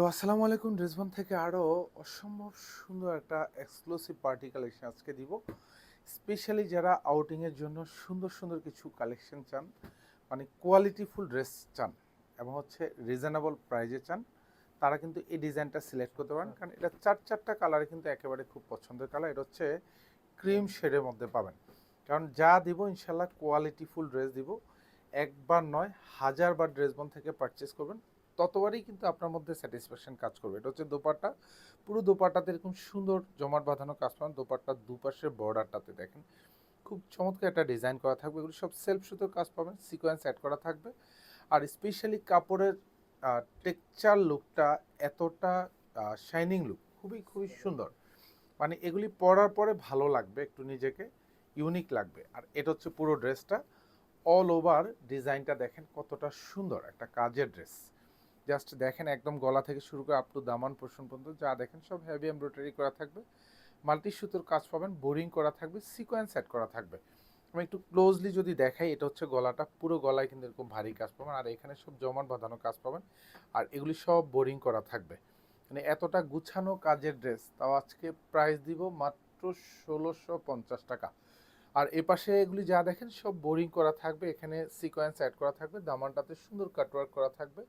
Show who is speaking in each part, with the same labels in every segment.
Speaker 1: তো আসসালামু আলাইকুম। রিজওয়ান থেকে আরও অসম্ভব সুন্দর একটা এক্সক্লুসিভ পার্টি কালেকশন আজকে দিব। স্পেশালি যারা আউটিংয়ের জন্য সুন্দর সুন্দর কিছু কালেকশন চান, মানে কোয়ালিটিফুল ড্রেস চান এবং হচ্ছে রিজনেবল প্রাইজে চান, তারা কিন্তু এই ডিজাইনটা সিলেক্ট করতে পারেন। কারণ এটা চারটা কালারে কিন্তু একেবারে খুব পছন্দের কালার। এটা হচ্ছে ক্রিম শেডের মধ্যে পাবেন। কারণ যা দিব ইনশাল্লাহ কোয়ালিটিফুল ড্রেস দিব। একবার নয়, হাজারবার ড্রেসবন থেকে পারচেস করবেন, ততবারই কিন্তু আপনার মধ্যে স্যাটিসফ্যাকশন কাজ করবে। এটা হচ্ছে দোপাট্টা। পুরো দোপাট্টাতে এরকম সুন্দর জমাট বাঁধানো কাজ পাবেন। দোপাট্টার দুপাশের বর্ডারটাতে দেখেন খুব চমৎকার একটা ডিজাইন করা থাকবে। এগুলো সব সেলফ সুতোর কাজ পাবেন, সিকোয়েন্স অ্যাড করা থাকবে। আর স্পেশালি কাপড়ের টেক্সচার লুকটা এতটা শাইনিং লুক, খুবই খুবই সুন্দর। মানে এগুলি পরার পরে ভালো লাগবে, একটু নিজেকে ইউনিক লাগবে। আর এটা হচ্ছে পুরো ড্রেসটা, অল ওভার ডিজাইনটা দেখেন কতটা সুন্দর একটা কাজের ড্রেস। জাস্ট দেখেন একদম গলা থেকে শুরু করে আপ টু দামান পোর্শন পর্যন্ত যা দেখেন সব হেভি এমব্রয়ডারি করা থাকবে। মাল্টি সুতোর কাজ পাবেন, বোরিং করা থাকবে, সিকোয়েন্স সেট করা থাকবে। আমি একটু ক্লোজলি যদি দেখাই, এটা হচ্ছে গলাটা, পুরো গলায় কিন্তু এরকম ভারী কাজ পাবেন। আর এখানে সব জমাট বাঁধানো কাজ পাবেন। আর এগুলি সব বোরিং করা থাকবে। মানে এতটা গুছানো কাজের ড্রেস, তাও আজকে প্রাইস দিব মাত্র ১৬৫০ টাকা। আর এপাশে এগুলি যা দেখেন সব বোরিং করা থাকবে, এখানে সিকোয়েন্স অ্যাড করা থাকবে, দামানটাতে সুন্দর কাটওয়ার্ক করা থাকবে।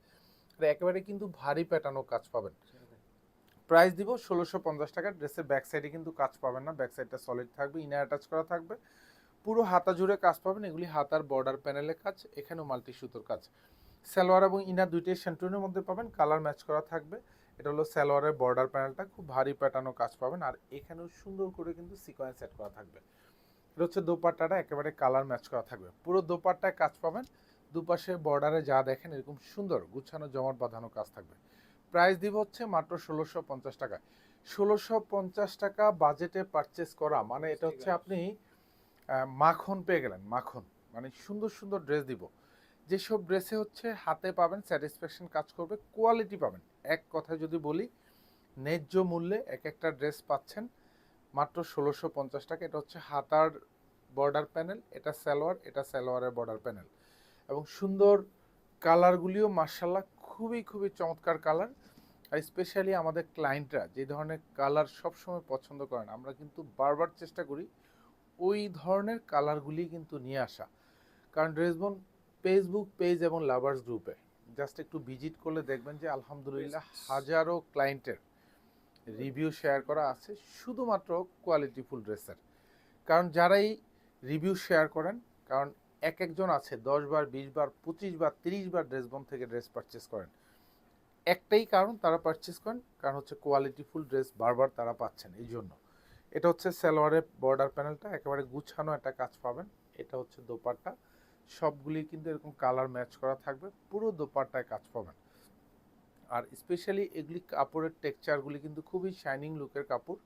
Speaker 1: আর একেবারে কিন্তু ভারী প্যাটার্নও কাজ পাবেন। প্রাইস দিব ১৬৫০ টাকা। ড্রেসের ব্যাক সাইডে কিন্তু কাজ পাবেন না, ব্যাক সাইডটা সলিড থাকবে, ইনার অ্যাটাচ করা থাকবে। পুরো হাতা জুড়ে কাজ পাবেন। এগুলি হাতার বর্ডার প্যানেলের কাজ, এখানেও মাল্টি সুতোর কাজ। সালোয়ার এবং ইনার দুইটাই সেন্টুনের মধ্যে পাবেন, কালার ম্যাচ করা থাকবে। এটা হলো সালোয়ারের বর্ডার প্যানেলটা, খুব ভারী প্যাটার্নও কাজ পাবেন। আর এখানেও সুন্দর করে কিন্তু সিকোয়েন্স সেট করা থাকবে। এটা হচ্ছে দোপাট্টাটা, একেবারে কালার ম্যাচ করা থাকবে। পুরো দোপাট্টায় কাজ পাবেন। দুপাশে বর্ডারে যা দেখেন এরকম সুন্দর গুছানো জমাট বাঁধানো কাজ থাকবে। প্রাইস দিব হচ্ছে মাত্র ১৬৫০ টাকা। ১৬৫০ টাকা বাজেটে পারচেস করা মানে এটা হচ্ছে আপনি মাখন পেয়ে গেলেন, মাখন। মানে সুন্দর সুন্দর ড্রেস দিব, যেসব ড্রেসে হচ্ছে হাতে পাবেন স্যাটিসফ্যাকশন কাজ করবে, কোয়ালিটি পাবেন। এক কথায় যদি বলি, ন্যায্য মূল্যে এক একটা ড্রেস পাচ্ছেন মাত্র ১৬৫০ টাকা। এটা হচ্ছে হাতার বর্ডার প্যানেল, এটা সালোয়ার, এটা সালোয়ারের বর্ডার প্যানেল। এবং সুন্দর কালারগুলিও মার্শাল্লাহ খুবই খুবই চমৎকার কালার। আর স্পেশালি আমাদের ক্লায়েন্টরা যে ধরনের কালার সবসময় পছন্দ করেন, আমরা কিন্তু বারবার চেষ্টা করি ওই ধরনের কালারগুলি কিন্তু নিয়ে আসা। কারণ ড্রেসবন ফেসবুক পেজ এবং লাভার্স গ্রুপে জাস্ট একটু ভিজিট করলে দেখবেন যে আলহামদুলিল্লাহ হাজারো ক্লায়েন্টের রিভিউ শেয়ার করা আছে শুধুমাত্র কোয়ালিটিফুল ড্রেসের। কারণ যারাই রিভিউ শেয়ার করেন, কারণ এক একজন আছে ১০ বার, ২০ বার, ২৫ বার, ৩০ বার ড্রেসবন থেকে ড্রেস পারচেস করেন। একটাই কারণ তারা পারচেস করেন, কারণ হচ্ছে কোয়ালিটিফুল ড্রেস বারবার তারা পাচ্ছেন এই জন্য। এটা হচ্ছে সালোয়ারের বর্ডার প্যানেলটা, একেবারে গুছানো একটা কাজ পাবেন। এটা হচ্ছে দোপাট্টা, সবগুলি কিন্তু এরকম কালার ম্যাচ করা থাকবে, পুরো দোপাট্টায় কাজ পাবেন। আর স্পেশালি এগুলি কাপড়ের টেক্সচারগুলি কিন্তু খুবই শাইনিং লুকের কাপড়।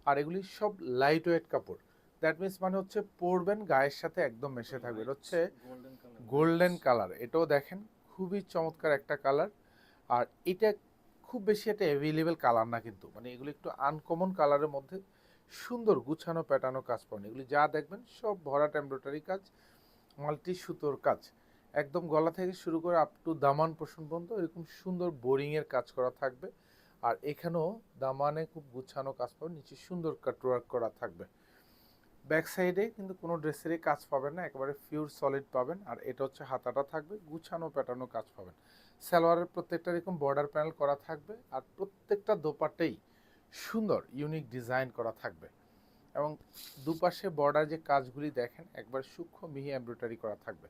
Speaker 1: আর এগুলি সব লাইট ওয়েট কাপড়। দ্যাট মিনস মানে হচ্ছে পরবেন গায়ের সাথে একদম মেশে থাকবে। এটা হচ্ছে গোল্ডেন কালার, এটাও দেখেন খুবই চমৎকার একটা কালার। আর এটা খুব বেশি একটা অ্যাভেলেবেল কালার না কিন্তু, মানে এগুলো একটু আনকমন কালারের মধ্যে সুন্দর গুছানো প্যাটার্নও কাজ পাবেন। এগুলি যা দেখবেন সব ভরাট এমব্রয়ডারি কাজ, মাল্টি সুতোর কাজ, একদম গলা থেকে শুরু করে আপ টু দামান পোর্শন পর্যন্ত এরকম সুন্দর বোরিংয়ের কাজ করা থাকবে। আর এখানেও দামানে খুব গুছানো কাজ পাবেন, নিচে সুন্দর কাটওয়ার্ক করা থাকবে। ব্যাক সাইডে কিন্তু কোনো ড্রেসেরই কাজ পাবেন না, একেবারে পিওর সলিড পাবেন। আর এটা হচ্ছে হাতাটা থাকবে, গুছানো প্যাটার্নও কাজ পাবেন। সালোয়ারের প্রত্যেকটা এরকম বর্ডার প্যানেল করা থাকবে। আর প্রত্যেকটা দোপাট্টাই সুন্দর ইউনিক ডিজাইন করা থাকবে। এবং দুপাশে বর্ডার যে কাজগুলি দেখেন একবার সূক্ষ্ম মিহি এমব্রয়ডারি করা থাকবে।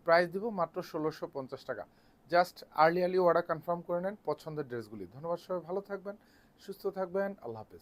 Speaker 1: প্রাইস দিব মাত্র ১৬৫০ টাকা। জাস্ট আর্লি অর্ডার কনফার্ম করে নেন পছন্দের ড্রেসগুলি। ধন্যবাদ, সবাই ভালো থাকবেন, সুস্থ থাকবেন, আল্লাহ হাফেজ।